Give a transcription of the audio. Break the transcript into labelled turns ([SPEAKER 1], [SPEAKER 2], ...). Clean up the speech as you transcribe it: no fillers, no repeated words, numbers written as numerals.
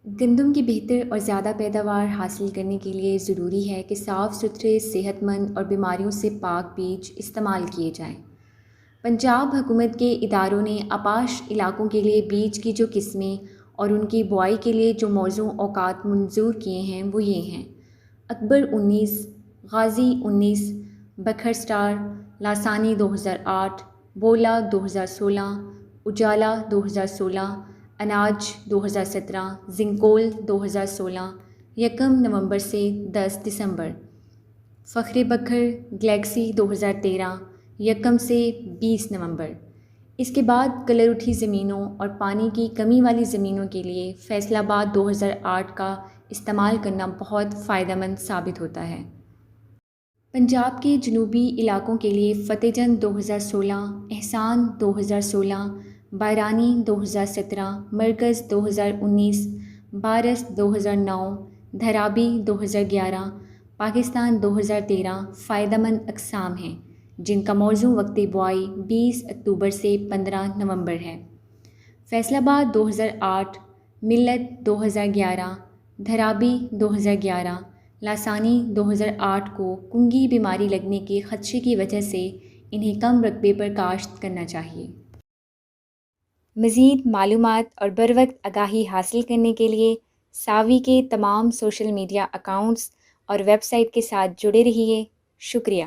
[SPEAKER 1] گندم کی بہتر اور زیادہ پیداوار حاصل کرنے کے لیے ضروری ہے کہ صاف ستھرے، صحت مند اور بیماریوں سے پاک بیج استعمال کیے جائیں۔ پنجاب حکومت کے اداروں نے آپاش علاقوں کے لیے بیج کی جو قسمیں اور ان کی بوائی کے لیے جو موزوں اوقات منظور کیے ہیں وہ یہ ہیں: اکبر 19، غازی 19، بکھر سٹار، لاسانی 2008، بولا 2016، اجالا 2016، اناج 2017، زنکول 2016، 1 نومبر سے 10 دسمبر، فخر بکھر گلیکسی 2013، 1 سے 20 نومبر۔ اس کے بعد کلر اٹھی زمینوں اور پانی کی کمی والی زمینوں کے لیے فیصل آباد 2008 کا استعمال کرنا بہت فائدہ مند ثابت ہوتا ہے۔ پنجاب کے جنوبی علاقوں کے لیے فتح جنگ 2016، احسان 2016، بارانی 2017، مرکز 2019، بارس 2009، دھرابی 2011، پاکستان 2013 فائدہ مند اقسام ہیں جن کا موزوں وقت بوائی 20 اکتوبر سے 15 نومبر ہے۔ فیصل آباد 2008، ملت 2011، دھرابی 2011، لاسانی 2008 کو کنگھی بیماری لگنے کے خدشے کی وجہ سے انہیں کم رقبے پر کاشت کرنا چاہیے۔ مزید معلومات اور بروقت آگاہی حاصل کرنے کے لیے ساوی کے تمام سوشل میڈیا اکاؤنٹس اور ویب سائٹ کے ساتھ جڑے رہیے۔ شکریہ۔